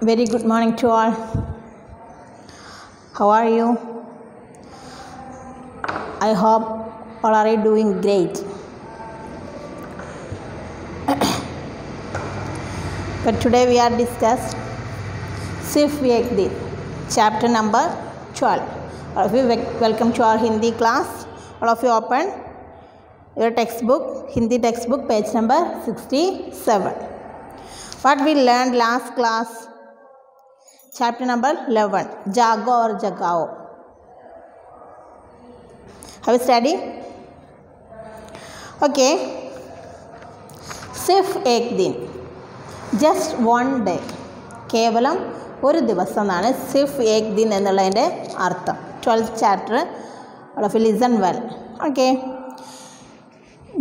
Very good morning to all. How are you? I hope all are doing great. But today we are discussing Sif Ek Din, chapter number 12. All of you welcome to our Hindi class. All of you open your textbook, Hindi textbook, page number 67. What we learned last class, chapter number 11, Jago or Jagao. Have you studied? Okay. Sif Ek Din, just one day. കേവലം ഒരു ദിവസം എന്നാണ് സിഫ് ഏക് ദിൻ എന്നുള്ളതിൻ്റെ അർത്ഥം. 12th chapter, all of you listen well. Okay.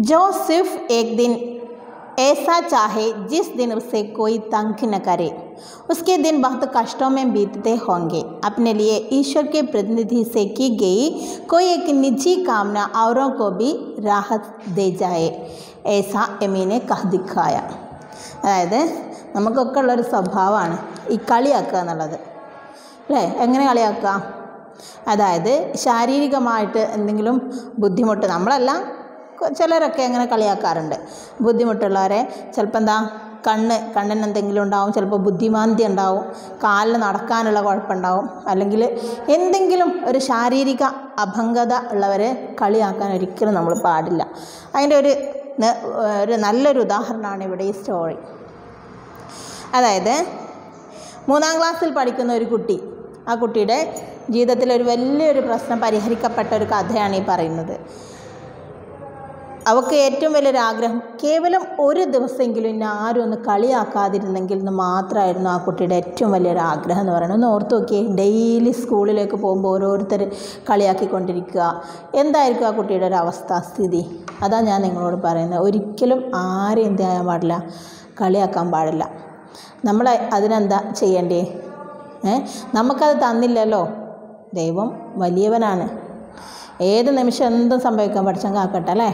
जो सिर्फ एक दिन ऐसा चाहे जिस दिन उसे कोई तंग न करे, उसके दिन बहुत कष्टों में बीतते होंगे. अपने लिए ईश्वर के प्रतिनिधि से की गई कोई एक निजी कामना औरों को भी राहत दे जाए, ऐसा एमी ने कह दिखाया. അതായത് നമുക്കൊക്കെ ഉള്ളൊരു സ്വഭാവമാണ് ഈ കളിയാക്കുക എന്നുള്ളത്, അല്ലേ? എങ്ങനെ കളിയാക്കുക? അതായത് ശാരീരികമായിട്ട് എന്തെങ്കിലും ബുദ്ധിമുട്ട്, നമ്മളെല്ലാം ചിലരൊക്കെ അങ്ങനെ കളിയാക്കാറുണ്ട്. ബുദ്ധിമുട്ടുള്ളവരെ ചിലപ്പോൾ കണ്ണിന് എന്തെങ്കിലും ഉണ്ടാവും, ചിലപ്പോൾ ബുദ്ധിമാന്ദ്യം ഉണ്ടാവും, കാലിൽ നടക്കാനുള്ള കുഴപ്പമുണ്ടാവും, അല്ലെങ്കിൽ എന്തെങ്കിലും ഒരു ശാരീരിക അഭംഗത ഉള്ളവരെ കളിയാക്കാൻ ഒരിക്കലും നമ്മൾ പാടില്ല. അതിൻ്റെ ഒരു നല്ലൊരു ഉദാഹരണമാണ് ഇവിടെ ഈ സ്റ്റോറി. അതായത് 3ാം ക്ലാസ്സിൽ പഠിക്കുന്ന ഒരു കുട്ടി, ആ കുട്ടിയുടെ ജീവിതത്തിൽ ഒരു വലിയൊരു പ്രശ്നം പരിഹരിക്കപ്പെട്ട ഒരു കഥയാണ് ഈ പറയുന്നത്. അവൾക്ക് ഏറ്റവും വലിയൊരു ആഗ്രഹം കേവലം ഒരു ദിവസമെങ്കിലും ഇന്ന് ആരും ഒന്ന് കളിയാക്കാതിരുന്നെങ്കിൽ എന്ന് മാത്രമായിരുന്നു ആ കുട്ടിയുടെ ഏറ്റവും വലിയൊരു ആഗ്രഹം എന്ന് പറയുന്നത്. ഒന്ന് ഓർത്ത് നോക്കിയേ, ഡെയിലി സ്കൂളിലേക്ക് പോകുമ്പോൾ ഓരോരുത്തർ കളിയാക്കിക്കൊണ്ടിരിക്കുക, എന്തായിരിക്കും ആ കുട്ടിയുടെ ഒരു അവസ്ഥാസ്ഥിതി? അതാണ് ഞാൻ നിങ്ങളോട് പറയുന്നത്. ഒരിക്കലും ആരും എന്ത് ചെയ്യാൻ പാടില്ല, കളിയാക്കാൻ പാടില്ല. നമ്മൾ അതിനെന്താ ചെയ്യേണ്ടേ? നമുക്കത് തന്നില്ലല്ലോ, ദൈവം വലിയവനാണ്, ഏത് നിമിഷം എന്തും സംഭവിക്കാൻ പഠിച്ചാൽ കാക്കട്ടെ, അല്ലേ?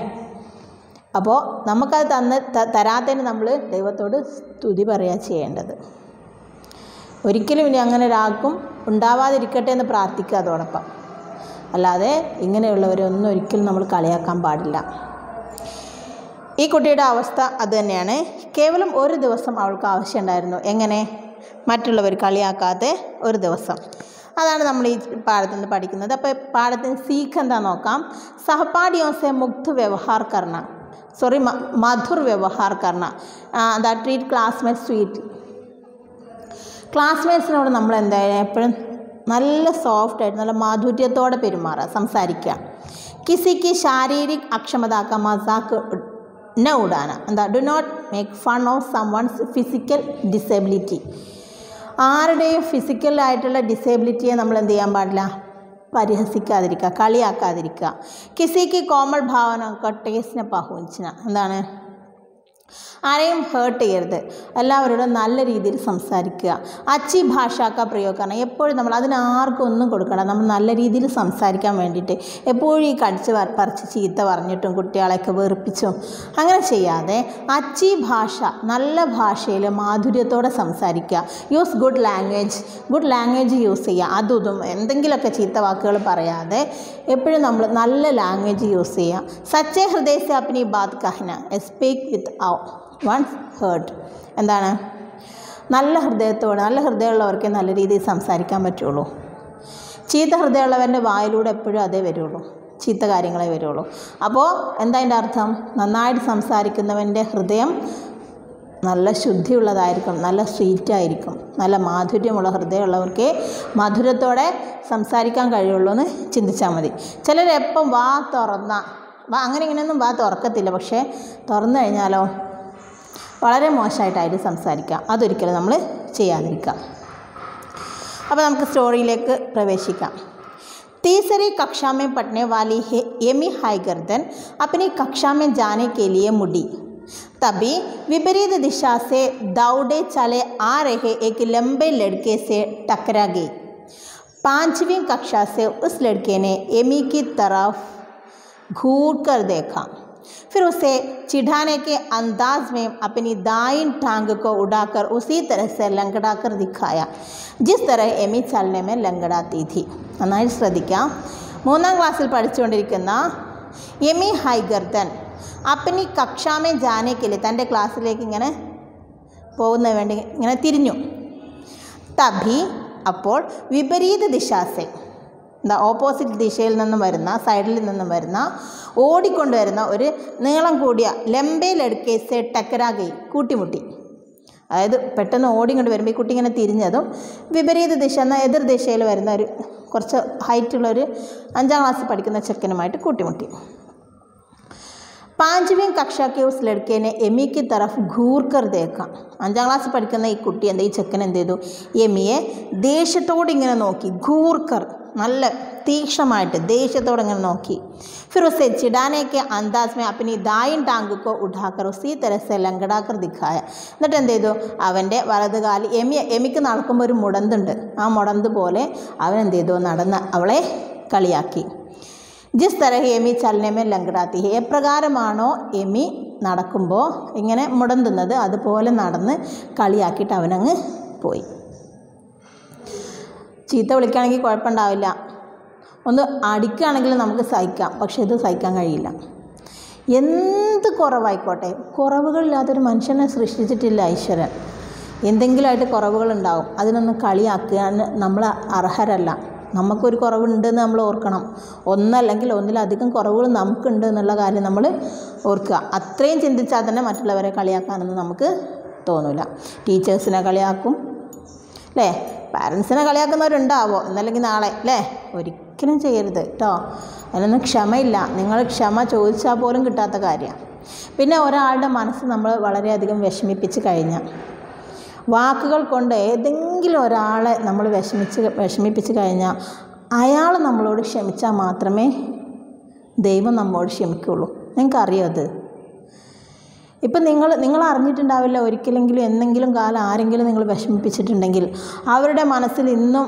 അപ്പോൾ നമുക്കത് തരാത്തതിന് നമ്മൾ ദൈവത്തോട് സ്തുതി പറയുക ചെയ്യേണ്ടത്. ഒരിക്കലും ഇനി അങ്ങനെ ഒരാൾക്കും ഉണ്ടാവാതിരിക്കട്ടെ എന്ന് പ്രാർത്ഥിക്കുക അതോടൊപ്പം. അല്ലാതെ ഇങ്ങനെയുള്ളവരൊന്നും ഒരിക്കലും നമ്മൾ കളിയാക്കാൻ പാടില്ല. ഈ കുട്ടിയുടെ അവസ്ഥ അതുതന്നെയാണ്. കേവലം ഒരു ദിവസം അവൾക്ക് ആവശ്യമുണ്ടായിരുന്നു. എങ്ങനെ? മറ്റുള്ളവർ കളിയാക്കാതെ ഒരു ദിവസം. അതാണ് നമ്മൾ ഈ പാഠത്തിൽ നിന്ന് പഠിക്കുന്നത്. അപ്പോൾ പാഠത്തിന് സീഖ് എന്താ നോക്കാം. സഹപാഠിയോं से मुक्त व्यवहार करना, मधुर व्यवहार करना, that treat classmates sweetly. ക്ലാസ്മേറ്റ്സിനോട് നമ്മൾ എന്തായാലും എപ്പോഴും നല്ല സോഫ്റ്റായിട്ട് നല്ല മാധുര്യത്തോടെ പെരുമാറുക, സംസാരിക്കുക. കിസിക്ക് ശാരീരിക അക്ഷമത का मजाक न उड़ाना, എന്താ do not make fun of someone's physical disability. ആരുടെയും ഫിസിക്കലായിട്ടുള്ള ഡിസേബിലിറ്റിയെ നമ്മൾ എന്ത് ചെയ്യാൻ പാടില്ല, പരിഹസിക്കാതിരിക്കുക, കളിയാക്കാതിരിക്കുക. കിസിക്ക് കോമൾ ഭാവന കട്ടേസിനെ പഹുഞ്ചന, എന്താണ്, ആരെയും ഹേർട്ട് ചെയ്യരുത്, എല്ലാവരോടും നല്ല രീതിയിൽ സംസാരിക്കുക. അച്ചി ഭാഷാക്ക പ്രയോഗമാണ്. എപ്പോഴും നമ്മൾ അതിനാർക്കും ഒന്നും കൊടുക്കണം, നമ്മൾ നല്ല രീതിയിൽ സംസാരിക്കാൻ വേണ്ടിയിട്ട് എപ്പോഴും ഈ കടിച്ച് പറിച്ച് ചീത്ത പറഞ്ഞിട്ടും കുട്ടികളെയൊക്കെ വെറുപ്പിച്ചും അങ്ങനെ ചെയ്യാതെ അച്ചി ഭാഷ, നല്ല ഭാഷയിൽ മാധുര്യത്തോടെ സംസാരിക്കുക. യൂസ് ഗുഡ് ലാംഗ്വേജ് യൂസ് ചെയ്യുക. അതും എന്തെങ്കിലുമൊക്കെ ചീത്ത വാക്കുകൾ പറയാതെ എപ്പോഴും നമ്മൾ നല്ല ലാംഗ്വേജ് യൂസ് ചെയ്യുക. സച്ചേ ഹൃദയസെ അപ്നി ബാത് കഹന, സ്പീക്ക് വിത്ത് വൺസ് ഹേർട്ട്. എന്താണ്? നല്ല ഹൃദയമുള്ളവർക്ക് നല്ല രീതിയിൽ സംസാരിക്കാൻ പറ്റുള്ളൂ. ചീത്ത ഹൃദയമുള്ളവൻ്റെ വായിലൂടെ എപ്പോഴും അതേ വരുള്ളൂ, ചീത്ത കാര്യങ്ങളെ വരുള്ളൂ. അപ്പോൾ എന്താ അതിൻ്റെ അർത്ഥം? നന്നായിട്ട് സംസാരിക്കുന്നവൻ്റെ ഹൃദയം നല്ല ശുദ്ധിയുള്ളതായിരിക്കും, നല്ല സ്വീറ്റായിരിക്കും. നല്ല മാധുര്യമുള്ള ഹൃദയമുള്ളവർക്ക് മധുരത്തോടെ സംസാരിക്കാൻ കഴിയുള്ളൂ എന്ന് ചിന്തിച്ചാൽ മതി. ചിലരെപ്പം അങ്ങനെ ഇങ്ങനെയൊന്നും വാ തുറക്കത്തില്ല, പക്ഷേ തുറന്നു കഴിഞ്ഞാലോ വളരെ മോശമായിട്ടായിട്ട് സംസാരിക്കാം. അതൊരിക്കലും നമ്മൾ ചെയ്യാതിരിക്കുക. അപ്പോൾ നമുക്ക് സ്റ്റോറിയിലേക്ക് പ്രവേശിക്കാം. तीसरी कक्षा में पढ़ने वाली है एमी हाइगर्दन अपनी कक्षा में जाने के लिए मुड़ी. तभी विपरीत दिशा से दौड़े चले आ रहे एक लंबे लड़के से टकरा गई. 5वीं कक्षा से उस लड़के ने एमी की तरफ घूर कर देखा. फिर उसे चिढ़ाने के अंदाज में अपनी दाईं टांग को उड़ाकर उसी तरह से लंगड़ाकर दिखाया जिस तरह എമി चलने में लंगड़ाती थी. നന്നായി ശ്രദ്ധിക്കാം. 3ാം ക്ലാസ്സിൽ പഠിച്ചുകൊണ്ടിരിക്കുന്ന എമി ഹൈഗർദൻ अपनी कक्षा में जाने के लिए തൻ്റെ ക്ലാസ്സിലേക്ക് ഇങ്ങനെ പോകുന്നതിന് വേണ്ടി ഇങ്ങനെ തിരിഞ്ഞു. തഭി അപ്പോൾ വിപരീത ദിശാസെ എന്താ ഓപ്പോസിറ്റ് ദിശയിൽ നിന്നും വരുന്ന സൈഡിൽ നിന്നും വരുന്ന ഓടിക്കൊണ്ടുവരുന്ന ഒരു നീളം കൂടിയ ലംബയിലെടുക്കേസെ ടക്കരാകി കൂട്ടിമുട്ടി. അതായത് പെട്ടെന്ന് ഓടിക്കൊണ്ട് വരുമ്പോൾ ഈ കുട്ടി ഇങ്ങനെ തിരിഞ്ഞതും വിപരീത ദിശ എന്ന എതിർ ദിശയിൽ വരുന്ന ഒരു കുറച്ച് ഹൈറ്റുള്ളൊരു 5ാം ക്ലാസ്സിൽ പഠിക്കുന്ന ചെക്കനുമായിട്ട് കൂട്ടിമുട്ടി. 5वीं कक्षा के उस लड़के ने എമി की तरफ घूर कर देखा. 5ാം ക്ലാസ്സിൽ പഠിക്കുന്ന ഈ കുട്ടി ഈ ചെക്കൻ എന്ത് ചെയ്തു? എമിയെ ദേഷ്യത്തോടെ ഇങ്ങനെ നോക്കി. ഘൂർക്കർ നല്ല തീക്ഷ്ണമായിട്ട് ദേഷ്യത്തോടെ ഇങ്ങനെ നോക്കി. फिर उसे चिढ़ाने के अंदाज में अपनी दाईं टांग को उठाकर उसी तरह से लंगड़ाकर दिखाया. എന്നിട്ട് എന്ത് ചെയ്തു? അവൻ്റെ വലതുകാലി എമിക്ക് നടക്കുമ്പോൾ ഒരു മുടന്തുണ്ട്. ആ മുടന്ത് പോലെ അവൻ എന്ത് ചെയ്തു? നടന്ന് അവളെ കളിയാക്കി. ജിസ് തരഹ എമി ചലനമേ ലംഘടാത്തി ഹെ. എപ്രകാരമാണോ എമി നടക്കുമ്പോൾ ഇങ്ങനെ മുടന്തുന്നത് അതുപോലെ നടന്ന് കളിയാക്കിയിട്ട് അവനങ്ങ് പോയി. ചീത്ത വിളിക്കുകയാണെങ്കിൽ കുഴപ്പമുണ്ടാവില്ല, ഒന്ന് അടിക്കുകയാണെങ്കിൽ നമുക്ക് സഹിക്കാം, പക്ഷെ ഇത് സഹിക്കാൻ കഴിയില്ല. എന്ത് കുറവായിക്കോട്ടെ, കുറവുകളില്ലാത്തൊരു മനുഷ്യനെ സൃഷ്ടിച്ചിട്ടില്ല ഈശ്വരൻ. എന്തെങ്കിലുമായിട്ട് കുറവുകളുണ്ടാവും, അതിനൊന്നും കളിയാക്കാൻ നമ്മൾ അർഹരല്ല. നമുക്കൊരു കുറവുണ്ടെന്ന് നമ്മൾ ഓർക്കണം. ഒന്നല്ലെങ്കിൽ ഒന്നിലധികം കുറവുകൾ നമുക്കുണ്ട് എന്നുള്ള കാര്യം നമ്മൾ ഓർക്കുക. അത്രയും ചിന്തിച്ചാൽ തന്നെ മറ്റുള്ളവരെ കളിയാക്കാനൊന്നും നമുക്ക് തോന്നില്ല. ടീച്ചേഴ്സിനെ കളിയാക്കും അല്ലേ, പാരൻസിനെ കളിയാക്കുന്നവരുണ്ടാവോ എന്നല്ലെങ്കിൽ നാളെ അല്ലേ. ഒരിക്കലും ചെയ്യരുത് കേട്ടോ, അതിനൊന്നും ക്ഷമയില്ല. നിങ്ങൾ ക്ഷമ ചോദിച്ചാൽ പോലും കിട്ടാത്ത കാര്യമാണ്. പിന്നെ ഒരാളുടെ മനസ്സ് നമ്മൾ വളരെയധികം വിഷമിപ്പിച്ച് കഴിഞ്ഞാൽ, വാക്കുകൾ കൊണ്ട് ഏതെങ്കിലും ഒരാളെ നമ്മൾ വിഷമിപ്പിച്ച് കഴിഞ്ഞാൽ അയാൾ നമ്മളോട് ക്ഷമിച്ചാൽ മാത്രമേ ദൈവം നമ്മോട് ക്ഷമിക്കുള്ളൂ. നിങ്ങൾക്കറിയാം അത്. ഇപ്പം നിങ്ങൾ അറിഞ്ഞിട്ടുണ്ടാവില്ല, ഒരിക്കലെങ്കിലും എന്തെങ്കിലും കാലം ആരെങ്കിലും നിങ്ങൾ വിഷമിപ്പിച്ചിട്ടുണ്ടെങ്കിൽ അവരുടെ മനസ്സിൽ ഇന്നും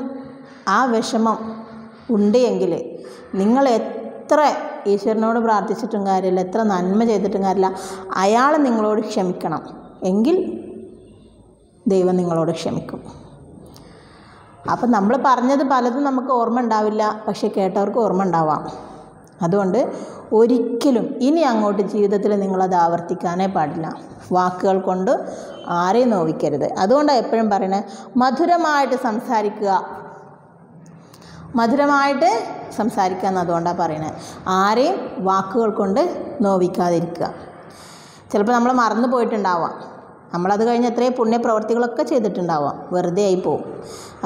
ആ വിഷമം ഉണ്ട് എങ്കിൽ നിങ്ങൾ എത്ര ഈശ്വരനോട് പ്രാർത്ഥിച്ചിട്ടും കാര്യമില്ല, എത്ര നന്മ ചെയ്തിട്ടും കാര്യമില്ല, അയാൾ നിങ്ങളോട് ക്ഷമിക്കണം. എങ്കിൽ ദൈവം നിങ്ങളോട് ക്ഷമിക്കും. അപ്പം നമ്മൾ പറഞ്ഞത് പലതും നമുക്ക് ഓർമ്മ ഉണ്ടാവില്ല, പക്ഷെ കേട്ടവർക്ക് ഓർമ്മ ഉണ്ടാവാം. അതുകൊണ്ട് ഒരിക്കലും ഇനി അങ്ങോട്ട് ജീവിതത്തിൽ നിങ്ങളത് ആവർത്തിക്കാനേ പാടില്ല. വാക്കുകൾ കൊണ്ട് ആരെയും നോവിക്കരുത്. അതുകൊണ്ടാണ് എപ്പോഴും പറയണത്, മധുരമായിട്ട് സംസാരിക്കുക, മധുരമായിട്ട് സംസാരിക്കുക എന്നതുകൊണ്ടാണ് പറയണത്. ആരെയും വാക്കുകൾ കൊണ്ട് നോവിക്കാതിരിക്കുക. ചിലപ്പോൾ നമ്മൾ മറന്നു പോയിട്ടുണ്ടാവാം, നമ്മളത് കഴിഞ്ഞ് എത്രയും പുണ്യപ്രവർത്തികളൊക്കെ ചെയ്തിട്ടുണ്ടാവാം, വെറുതെ ആയി പോവും.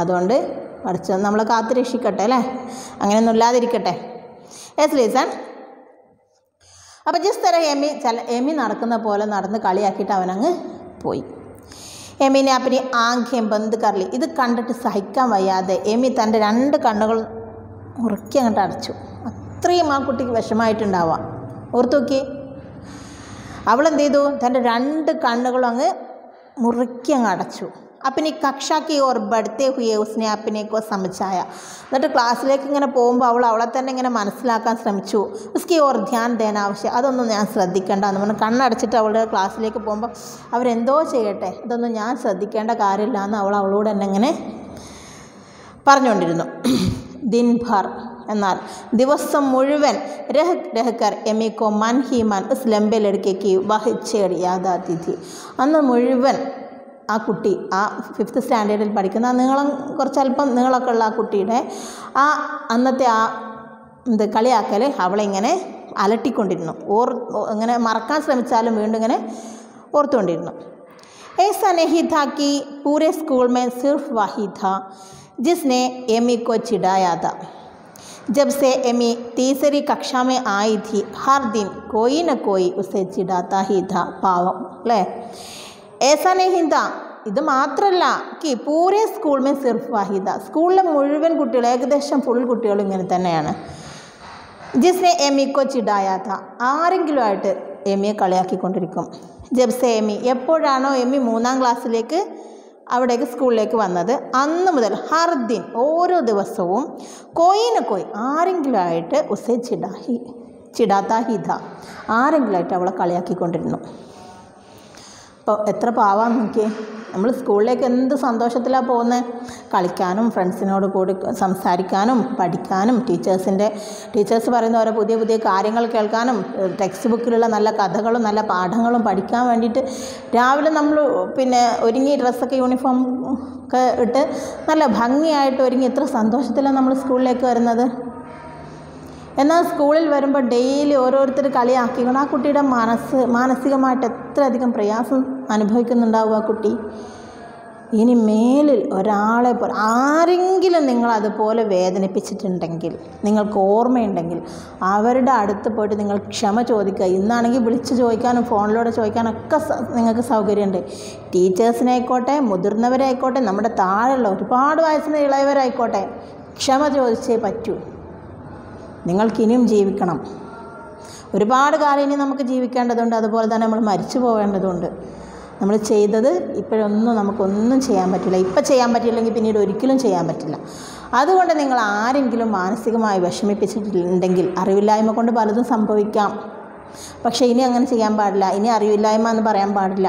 അതുകൊണ്ട് പഠിച്ച നമ്മളെ കാത്തു രക്ഷിക്കട്ടെ അല്ലേ, അങ്ങനെയൊന്നും ഇല്ലാതിരിക്കട്ടെ. യെസ് ലീസൺ. അപ്പോൾ ജിസ് തര എമി നടക്കുന്ന പോലെ നടന്ന് കളിയാക്കിയിട്ട് അവനങ്ങ് പോയി. എമിനെ അപ്പനി ആംഖ്യം ബന്ദ് കർലി. ഇത് കണ്ടിട്ട് സഹിക്കാൻ വയ്യാതെ എമി തൻ്റെ 2 കണ്ണുകൾ മുറുക്കി അങ്ങോട്ട് അടച്ചു. അത്രയും ആ കുട്ടിക്ക് വിഷമായിട്ടുണ്ടാവാം. ഓർത്തു നോക്കി, അവളെന്ത് ചെയ്തു? തൻ്റെ 2 കണ്ണുകളും അങ്ങ് മുറുക്കി അങ്ങ് അടച്ചു. अपनी कक्षा की ओर बढ़ते हुए उसने अपने को समझाया. എന്നിട്ട് ക്ലാസ്സിലേക്ക് ഇങ്ങനെ പോകുമ്പോൾ അവളെ തന്നെ ഇങ്ങനെ മനസ്സിലാക്കാൻ ശ്രമിച്ചു. ഉസ്കി ഓർ ധ്യാൻ ദേന ആവശ്യം, അതൊന്നും ഞാൻ ശ്രദ്ധിക്കേണ്ട എന്ന് പറഞ്ഞ് കണ്ണടച്ചിട്ട് അവളുടെ ക്ലാസ്സിലേക്ക് പോകുമ്പോൾ അവരെന്തോ ചെയ്യട്ടെ, ഇതൊന്നും ഞാൻ ശ്രദ്ധിക്കേണ്ട കാര്യമില്ല എന്ന് അവളോട് തന്നെ ഇങ്ങനെ പറഞ്ഞുകൊണ്ടിരുന്നു. ദിൻ ഭർ എന്നാൽ ദിവസം മുഴുവൻ രഹ്കർ എമിക്കോ മൻ ഹി മൻ ഉസ് ലംബെ ലड़के വഹിച്ചേടി യാദാത്തി थी. അന്ന് മുഴുവൻ ആ കുട്ടി, ആ 5th സ്റ്റാൻഡേർഡിൽ പഠിക്കുന്ന ആ നീളം, കുറച്ചല്പം നീളമൊക്കെ ഉള്ള ആ കുട്ടിയുടെ ആ അന്നത്തെ ആ കളിയാക്കൽ അവളെ ഇങ്ങനെ അലട്ടിക്കൊണ്ടിരുന്നു. ഇങ്ങനെ മറക്കാൻ ശ്രമിച്ചാലും വീണ്ടും ഇങ്ങനെ ഓർത്തുകൊണ്ടിരുന്നു. ऐसा नहीं था कि पूरे स्कूल में सिर्फ वही था जिसने एमी को चिढ़ाया था. जब से एमी तीसरी कक्षा में आई थी हर दिन कोई न कोई उसे चिढ़ाता ही था. पावम अല്ലേ. ऐसा नहीं था, ഇത് മാത്രമല്ല, कि पूरे स्कूल में सिर्फ वाहिद, സ്കൂളിലെ മുഴുവൻ കുട്ടികൾ, ഏകദേശം ഫുൾ കുട്ടികളും ഇങ്ങനെ തന്നെയാണ്. ജിസ്നെ എമിക്കോ ചിടായാ था, ആരെങ്കിലും ആയിട്ട് എമിയെ കളിയാക്കിക്കൊണ്ടിരിക്കും. ജബ്സെ എമി, എപ്പോഴാണോ എമി 3ാം ക്ലാസ്സിലേക്ക് അവിടേക്ക് സ്കൂളിലേക്ക് വന്നത് അന്ന് മുതൽ ഹർ ദിൻ, ഓരോ ദിവസവും കോയിന കോയി, ആരെങ്കിലും ആയിട്ട് ഉസേ ചിടാഹി, ചിടാത്ത ഹിത, ആരെങ്കിലുമായിട്ട് അവളെ കളിയാക്കിക്കൊണ്ടിരുന്നു. അപ്പോൾ എത്ര പാവാന്ന് നോക്കിയേ. നമ്മൾ സ്കൂളിലേക്ക് എന്ത് സന്തോഷത്തിലാണ് പോകുന്നത്, കളിക്കാനും ഫ്രണ്ട്സിനോട് കൂടി സംസാരിക്കാനും പഠിക്കാനും ടീച്ചേഴ്സ് പറയുന്ന ഓരോ പുതിയ പുതിയ കാര്യങ്ങൾ കേൾക്കാനും ടെക്സ്റ്റ് ബുക്കിലുള്ള നല്ല കഥകളും നല്ല പാഠങ്ങളും പഠിക്കാൻ വേണ്ടിയിട്ട് രാവിലെ നമ്മൾ ഒരുങ്ങി ഡ്രസ്സൊക്കെ യൂണിഫോം ഒക്കെ ഇട്ട് നല്ല ഭംഗിയായിട്ട് ഒരുങ്ങി എത്ര സന്തോഷത്തിലാണ് നമ്മൾ സ്കൂളിലേക്ക് വരുന്നത്. എന്നാൽ സ്കൂളിൽ വരുമ്പോൾ ഡെയിലി ഓരോരുത്തർ കളിയാക്കിക്കൊണ്ട് ആ കുട്ടിയുടെ മാനസികമായിട്ട് എത്രയധികം പ്രയാസം അനുഭവിക്കുന്നുണ്ടാവും ആ കുട്ടി. ഇനി മേലിൽ ഒരാളെ പോലെ ആരെങ്കിലും നിങ്ങളതുപോലെ വേദനിപ്പിച്ചിട്ടുണ്ടെങ്കിൽ, നിങ്ങൾക്ക് ഓർമ്മയുണ്ടെങ്കിൽ അവരുടെ അടുത്ത് പോയിട്ട് നിങ്ങൾ ക്ഷമ ചോദിക്കുക. ഇന്നാണെങ്കിൽ വിളിച്ച് ചോദിക്കാനും ഫോണിലൂടെ ചോദിക്കാനൊക്കെ നിങ്ങൾക്ക് സൗകര്യമുണ്ട്. ടീച്ചേഴ്സിനായിക്കോട്ടെ, മുതിർന്നവരായിക്കോട്ടെ, നമ്മുടെ താഴെയുള്ള ഒരുപാട് വയസ്സിന് ഇളയവരായിക്കോട്ടെ, ക്ഷമ ചോദിച്ചേ പറ്റൂ. നിങ്ങൾക്കിനിയും ജീവിക്കണം. ഒരുപാട് കാലം ഇനി നമുക്ക് ജീവിക്കേണ്ടതുണ്ട്. അതുപോലെ തന്നെ നമ്മൾ മരിച്ചു പോവേണ്ടതുണ്ട്. നമ്മൾ ചെയ്തത് ഇപ്പോഴൊന്നും നമുക്കൊന്നും ചെയ്യാൻ പറ്റില്ല. ഇപ്പം ചെയ്യാൻ പറ്റില്ലെങ്കിൽ പിന്നീട് ഒരിക്കലും ചെയ്യാൻ പറ്റില്ല. അതുകൊണ്ട് നിങ്ങൾ ആരെങ്കിലും മാനസികമായി വിഷമിപ്പിച്ചിട്ടുണ്ടെങ്കിൽ, അറിവില്ലായ്മ കൊണ്ട് പലതും സംഭവിക്കാം, പക്ഷേ ഇനി അങ്ങനെ ചെയ്യാൻ പാടില്ല. ഇനി അറിവില്ലായ്മ എന്ന് പറയാൻ പാടില്ല.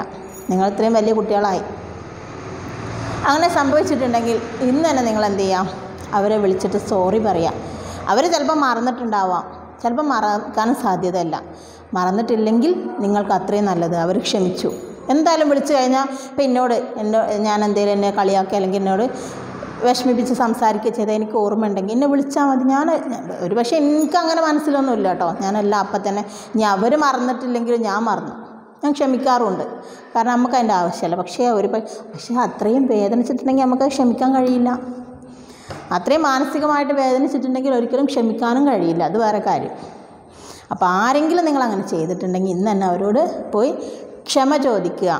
നിങ്ങൾ ഇത്രയും വലിയ കുട്ടികളായി. അങ്ങനെ സംഭവിച്ചിട്ടുണ്ടെങ്കിൽ ഇന്ന് തന്നെ നിങ്ങൾ എന്ത് ചെയ്യാം, അവരെ വിളിച്ചിട്ട് സോറി പറയാം. അവർ ചിലപ്പോൾ മറന്നിട്ടുണ്ടാവാം, ചിലപ്പോൾ മറക്കാനും സാധ്യതയില്ല. മറന്നിട്ടില്ലെങ്കിൽ നിങ്ങൾക്ക് അത്രയും നല്ലത്, അവർ ക്ഷമിച്ചു. എന്തായാലും വിളിച്ചു കഴിഞ്ഞാൽ ഇപ്പം ഞാൻ എന്തെങ്കിലും എന്നെ കളിയാക്കി അല്ലെങ്കിൽ എന്നോട് വിഷമിപ്പിച്ച് സംസാരിക്കുക ചെയ്താൽ എനിക്ക് ഓർമ്മ ഉണ്ടെങ്കിൽ എന്നെ വിളിച്ചാൽ മതി. ഒരു പക്ഷേ എനിക്കങ്ങനെ മനസ്സിലൊന്നുമില്ല കേട്ടോ. ഞാനെല്ലാം അപ്പം തന്നെ ഇനി അവർ മറന്നിട്ടില്ലെങ്കിലും ഞാൻ മറന്നു, ഞാൻ ക്ഷമിക്കാറുമുണ്ട്. കാരണം നമുക്ക് അതിൻ്റെ ആവശ്യമില്ല. പക്ഷേ അത്രയും വേദനിച്ചിട്ടുണ്ടെങ്കിൽ നമുക്ക് ക്ഷമിക്കാൻ കഴിയില്ല. അത്രയും മാനസികമായിട്ട് വേദനിച്ചിട്ടുണ്ടെങ്കിൽ ഒരിക്കലും ക്ഷമിക്കാനും കഴിയില്ല. അത് വേറെ കാര്യം. അപ്പോൾ ആരെങ്കിലും നിങ്ങൾ അങ്ങനെ ചെയ്തിട്ടുണ്ടെങ്കിൽ ഇന്ന് തന്നെ അവരോട് പോയി ക്ഷമ ചോദിക്കുക.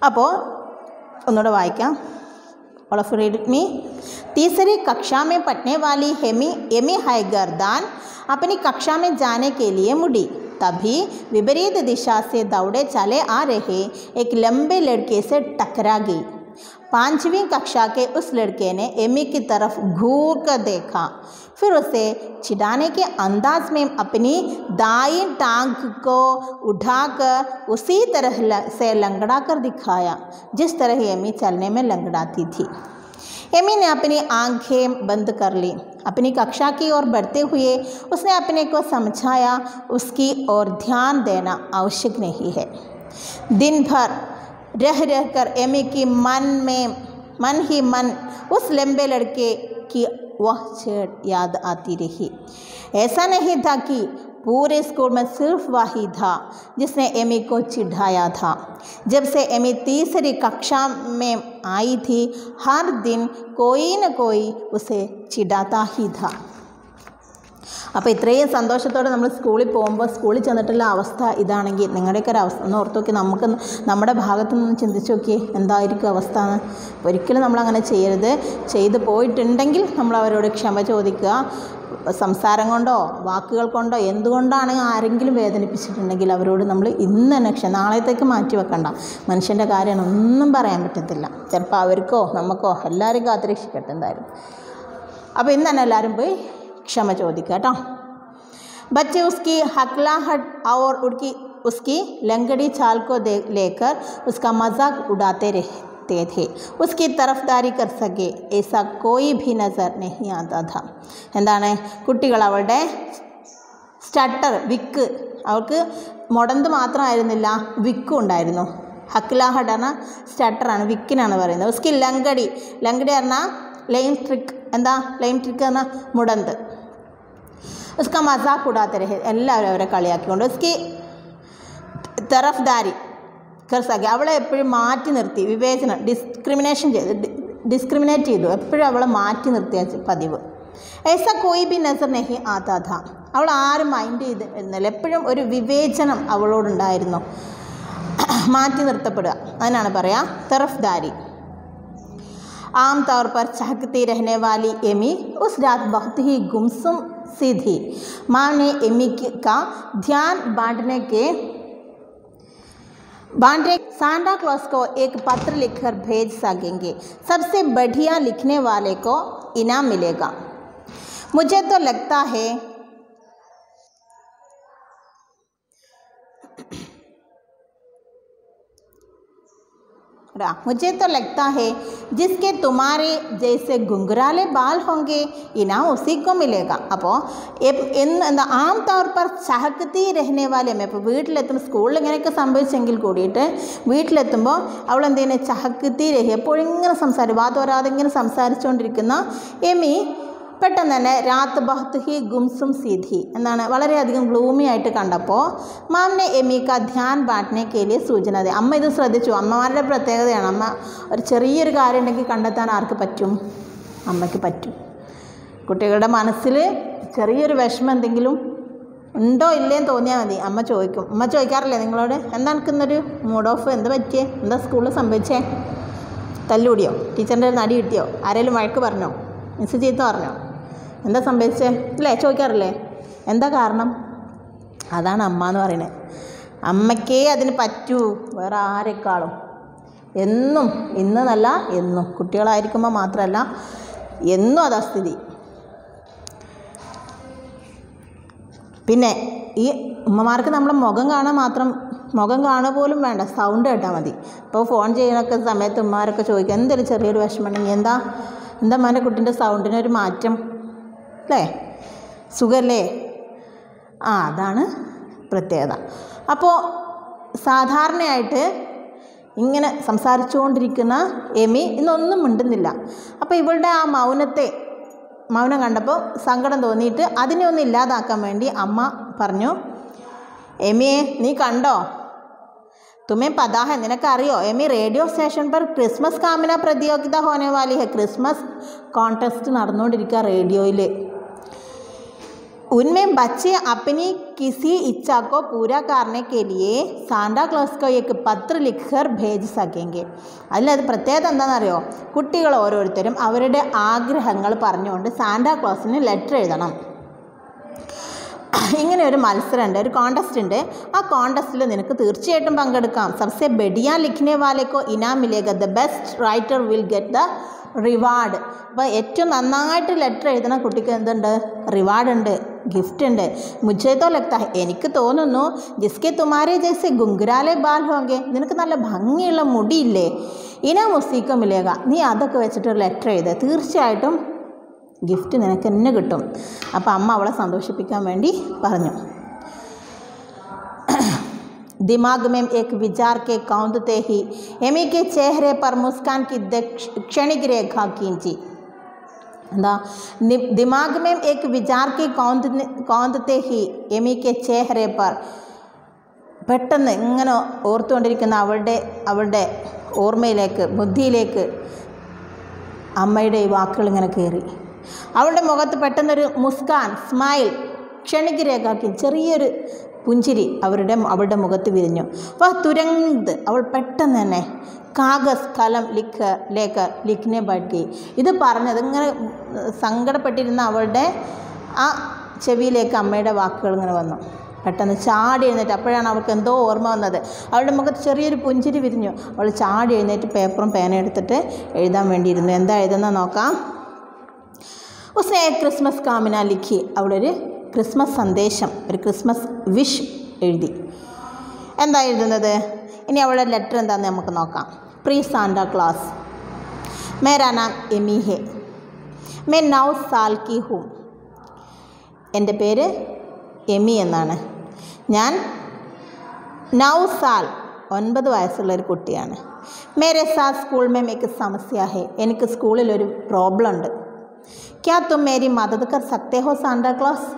അപ്പോൾ ഒന്നുകൂടെ വായിക്കാം. All of you read with me. तीसरी कक्षा में पढ़ने वाली एमी हैगरदान अपनी कक्षा में जाने के लिए मुड़ी. तभी विपरीत दिशा से दौड़े चले आ रहे एक लंबे लड़के से टकरा गई. 5वीं कक्षा के उस लड़के ने एमी की तरफ घूर कर देखा, फिर उसे चिढ़ाने के अंदाज में अपनी दाईं टांग को उठाकर उसी तरह से लंगड़ा कर दिखाया जिस तरह एमी चलने में लंगड़ाती थी. एमी ने अपनी आंखें बंद कर ली. अपनी कक्षा की ओर बढ़ते हुए उसने अपने को समझाया उसकी ओर ध्यान देना आवश्यक नहीं है. दिन भर रह कर एमी की मन ही मन उस लंबे लड़के की वह छेड़ याद आती रही. ऐसा नहीं था कि पूरे स्कूल में सिर्फ वही था जिसने एमी को चिढ़ाया था. जब से एमी तीसरी कक्षा में आई थी हर दिन कोई न कोई उसे चिढ़ाता ही था. അപ്പോൾ ഇത്രയും സന്തോഷത്തോടെ നമ്മൾ സ്കൂളിൽ പോകുമ്പോൾ സ്കൂളിൽ ചെന്നിട്ടുള്ള അവസ്ഥ ഇതാണെങ്കിൽ നിങ്ങളുടെയൊക്കെ ഒരു അവസ്ഥ ഒന്ന് ഓർത്ത് നോക്കി. നമ്മുടെ ഭാഗത്തു നിന്ന് ചിന്തിച്ച് നോക്കി എന്തായിരിക്കും അവസ്ഥ എന്ന്. ഒരിക്കലും നമ്മളങ്ങനെ ചെയ്യരുത്. ചെയ്തു പോയിട്ടുണ്ടെങ്കിൽ നമ്മൾ അവരോട് ക്ഷമ ചോദിക്കുക. സംസാരം കൊണ്ടോ വാക്കുകൾ കൊണ്ടോ എന്തുകൊണ്ടാണെങ്കിൽ ആരെങ്കിലും വേദനിപ്പിച്ചിട്ടുണ്ടെങ്കിൽ അവരോട് നമ്മൾ ഇന്ന് തന്നെ നാളത്തേക്ക് മാറ്റി വെക്കണ്ട. മനുഷ്യൻ്റെ കാര്യമാണ്, ഒന്നും പറയാൻ പറ്റത്തില്ല. ചിലപ്പോൾ അവർക്കോ നമുക്കോ എല്ലാവരും കാത്തുരക്ഷിക്കട്ടെ എന്തായാലും. അപ്പോൾ ഇന്ന് തന്നെ എല്ലാവരും പോയി क्षमा ചോദിക്കുക കേട്ടോ. बच्चे उसकी हकलाहट और उसकी लंगड़ी चाल को लेकर उसका मजाक उड़ाते रहते थे. उसकी तरफदारी कर सके ऐसा कोई भी नज़र नहीं आता था. എന്താണ്, കുട്ടികൾ അവളുടെ വിക്ക്, അവൾക്ക് മുടന്ത് മാത്രമായിരുന്നില്ല, വിക്കും ഉണ്ടായിരുന്നു. ഹക്ലാഹഡ് എന്ന സ്റ്റട്ടറാണ്, വിക്കിനാണ് പറയുന്നത്. ഉസ്കി ലങ്കടി പറഞ്ഞാൽ ലൈം ട്രിക്ക്. എന്താ ലൈം ട്രിക്ക് എന്ന മുടന്ത്. ഉസ്ക മസാക്ക് ഉടാത്തെ രഹേ, എല്ലാവരും അവരെ കളിയാക്കിക്കൊണ്ട്. ഉസ്കി തറഫ്ദാരി കർസാക്കി, അവളെ എപ്പോഴും മാറ്റി നിർത്തി, വിവേചനം ഡിസ്ക്രിമിനേറ്റ് ചെയ്തു, എപ്പോഴും അവളെ മാറ്റി നിർത്തിയ പതിവ്. ऐसा कोई भी नज़र नहीं आता था. അവൾ ആരും മൈൻഡ് ചെയ്തിരുന്നില്ല. എപ്പോഴും ഒരു വിവേചനം അവളോടുണ്ടായിരുന്നു, മാറ്റി നിർത്തപ്പെടുക. അതിനാണ് പറയുക തറഫ്ദാരി. आमतौर पर चहकती रहने वाली एमी उस रात बहुत ही गुमसुम सी थी. माँ ने एमी का ध्यान बांटने सांता क्लॉज को एक पत्र लिखकर भेज सकेंगे. सबसे बढ़िया लिखने वाले को इनाम मिलेगा. मुझे तो लगता है मुझे तो लगता है जिसके तुम्हारे जैसे घुंघराले बाल होंगे इनाम उसी को मिलेगा. അപ്പോൾ എന്താ ആം തൗർ पर ചഹക്കത്തി रहने वाले मैं ഇപ്പോൾ വീട്ടിലെത്തുമ്പോൾ സ്കൂളിൽ ഇങ്ങനെയൊക്കെ സംഭവിച്ചെങ്കിൽ കൂടിയിട്ട് വീട്ടിലെത്തുമ്പോൾ അവൾ എന്ത് ചെയ്യുന്നത് ചഹക്കത്തി രഹി എപ്പോഴും ഇങ്ങനെ സംസാരിക്കും വാതോരാതെ ഇങ്ങനെ സംസാരിച്ചുകൊണ്ടിരിക്കുന്ന എമി പെട്ടെന്ന് തന്നെ രാത്ത് ബഹത്ത് ഹി ഗുംസും സീധി എന്നാണ് വളരെയധികം ഗ്ലൂമി ആയിട്ട് കണ്ടപ്പോൾ മാമിനെ എമിക്ക ധ്യാൻ ബാട്ടനെ കേലിയ സൂചന അതെ അമ്മ ഇത് ശ്രദ്ധിച്ചു. അമ്മമാരുടെ പ്രത്യേകതയാണ്. അമ്മ ഒരു ചെറിയൊരു കാര്യം ഉണ്ടെങ്കിൽ കണ്ടെത്താൻ ആർക്ക് പറ്റും? അമ്മയ്ക്ക് പറ്റും. കുട്ടികളുടെ മനസ്സിൽ ചെറിയൊരു വിഷമം എന്തെങ്കിലും ഉണ്ടോ ഇല്ലേന്ന് തോന്നിയാൽ മതി അമ്മ ചോദിക്കും. അമ്മ ചോദിക്കാറില്ലേ നിങ്ങളോട് എന്താ എനിക്കിന്നൊരു മൂഡ് ഓഫ് എന്താ പറ്റിയേ എന്താ സ്കൂളിൽ സംഭവിച്ചേ തല്ലുകൂടിയോ ടീച്ചറിൻ്റെ നടി കിട്ടിയോ ആരെങ്കിലും വഴക്ക് പറഞ്ഞോ മിസ് ചീത്ത പറഞ്ഞോ എന്താ സംഭവിച്ചേ അല്ലേ ചോദിക്കാറില്ലേ എന്താ കാരണം? അതാണ് അമ്മ എന്ന് പറയുന്നത്. അമ്മയ്ക്കേ അതിന് പറ്റൂ വേറെ ആരെക്കാളും എന്നും ഇന്നല്ല എന്നും കുട്ടികളായിരിക്കുമ്പോൾ മാത്രമല്ല എന്നും അതാ സ്ഥിതി. പിന്നെ ഈ ഉമ്മമാർക്ക് നമ്മളെ മുഖം കാണാൻ മാത്രം മുഖം കാണുക പോലും വേണ്ട സൗണ്ട് കേട്ടാൽ മതി. ഇപ്പോൾ ഫോൺ ചെയ്യുന്നൊക്കെ സമയത്ത് ഉമ്മമാരൊക്കെ ചോദിക്കും എന്തെങ്കിലും ചെറിയൊരു വിഷമം ഉണ്ടെങ്കിൽ എന്താ എൻ്റെ കുട്ടീൻ്റെ സൗണ്ടിനൊരു മാറ്റം അല്ലേ സുഖമല്ലേ അതാണ് പ്രത്യേകത. അപ്പോൾ സാധാരണയായിട്ട് ഇങ്ങനെ സംസാരിച്ചുകൊണ്ടിരിക്കുന്ന എമി ഇന്നൊന്നും മിണ്ടുന്നില്ല. അപ്പോൾ ഇവളുടെ ആ മൗനം കണ്ടപ്പോൾ സങ്കടം തോന്നിയിട്ട് അതിനെ ഒന്ന് ഇല്ലാതാക്കാൻ വേണ്ടി അമ്മ പറഞ്ഞു എമിയെ നീ കണ്ടോ तुम्हें पता है നിനക്കറിയോ എമി റേഡിയോ സ്റ്റേഷൻ पर ക്രിസ്മസ് കാമന പ്രതിയോഗിത होने वाली है ക്രിസ്മസ് കോൺടെസ്റ്റ് നടന്നുകൊണ്ടിരിക്കുക റേഡിയോയിൽ. उनमें बच्चे अपनी किसी इच्छा को पूरा करने के लिए सांता क्लॉस को एक पत्र लिखकर भेज सकेंगे. അതിലത് പ്രത്യേകത എന്താണെന്നറിയോ കുട്ടികൾ ഓരോരുത്തരും അവരുടെ ആഗ്രഹങ്ങൾ പറഞ്ഞുകൊണ്ട് സാന്റാ ക്ലോസിന് ലെറ്റർ എഴുതണം. ഇങ്ങനെ ഒരു മത്സരമുണ്ട് ഒരു കോൺടെസ്റ്റ് ഉണ്ട്. ആ കോൺടെസ്റ്റിൽ നിനക്ക് തീർച്ചയായിട്ടും പങ്കെടുക്കാം. സബ്സെ ബെഡിയാ ലിഖ്നെ വാലേക്കോ ഇനാം മിലേഗ the best writer will get the reward. അപ്പോൾ ഏറ്റവും നന്നായിട്ട് ലെറ്റർ എഴുതുന്ന കുട്ടിക്ക് എന്തുണ്ട് റിവാർഡ് ഉണ്ട് ഗിഫ്റ്റ് ഉണ്ട്. മുझे तो लगता है എനിക്ക് തോന്നുന്നു ജിസ്കെ തുമാരെ ജൈസെ ഗുംഗുരാലെ ബാൽ ഹോങ്കെ നിനക്ക് നല്ല ഭംഗിയുള്ള മുടിയില്ലേ ഇനാം ഉസീക്കോ മിലേഗ നീ അതൊക്കെ വെച്ചിട്ട് ലെറ്റർ എഴുതുക തീർച്ചയായിട്ടും ഗിഫ്റ്റ് നിനക്ക് തന്നെ കിട്ടും. അപ്പോൾ അമ്മ അവളെ സന്തോഷിപ്പിക്കാൻ വേണ്ടി പറഞ്ഞു. दिमाग में एक विचार के कौंधते ही एमी के चेहरे पर मुस्कान की क्षणिक रेखा खींची. എന്താ दिमाग में एक विचार के कौंधते ही एमी के चेहरे पर പെട്ടെന്ന് ഇങ്ങനെ ഓർത്തുകൊണ്ടിരിക്കുന്ന അവളുടെ ഓർമ്മയിലേക്ക് ബുദ്ധിയിലേക്ക് അമ്മയുടെ ഈ വാക്കുകൾ ഇങ്ങനെ കയറി. അവളുടെ മുഖത്ത് പെട്ടെന്നൊരു മുസ്കാൻ സ്മൈൽ ക്ഷണിക രേഖാക്കി ചെറിയൊരു പുഞ്ചിരി അവളുടെ മുഖത്ത് വിരിഞ്ഞു. അപ്പോൾ തുരന്ത് അവൾ പെട്ടെന്ന് തന്നെ കാഗസ് കലം ലിഖ്നെ ബഡ്ഗി ഇത് പറഞ്ഞത് ഇങ്ങനെ സങ്കടപ്പെട്ടിരുന്ന അവളുടെ ആ ചെവിയിലേക്ക് അമ്മയുടെ വാക്കുകൾ ഇങ്ങനെ വന്നു. പെട്ടെന്ന് ചാടി എഴുന്നേറ്റ് അപ്പോഴാണ് അവൾക്ക് എന്തോ ഓർമ്മ വന്നത്. അവളുടെ മുഖത്ത് ചെറിയൊരു പുഞ്ചിരി വിരിഞ്ഞു. അവൾ ചാടി എഴുന്നേറ്റ് പേപ്പറും പേന എടുത്തിട്ട് എഴുതാൻ വേണ്ടിയിരുന്നു. എന്താ എഴുതുന്നത് നോക്കാം. ഉസ്നെ ക്രിസ്മസ് കാമന ലിഖി അവളൊരു ക്രിസ്മസ് സന്ദേശം ഒരു ക്രിസ്മസ് വിഷ് എഴുതി. എന്താ എഴുതുന്നത് ഇനി അവളുടെ ലെറ്റർ എന്താണെന്ന് നമുക്ക് നോക്കാം. പ്രീ സാന്റാ ക്ലാസ് മേരാ നാം എമി ഹെ मैं 9 साल की हूँ. എൻ്റെ പേര് എമി എന്നാണ്. ഞാൻ 9 साल 9 വയസ്സുള്ളൊരു കുട്ടിയാണ്. മേരെ സാത്ത് സ്കൂൾ മേ എനിക്ക് സമസ്യ ഹെ എനിക്ക് സ്കൂളിലൊരു പ്രോബ്ലം ഉണ്ട്. ക്യാ തും മേരി മദത് കർ സക്തേ ഹോ സാന്റാ ക്ലോസ്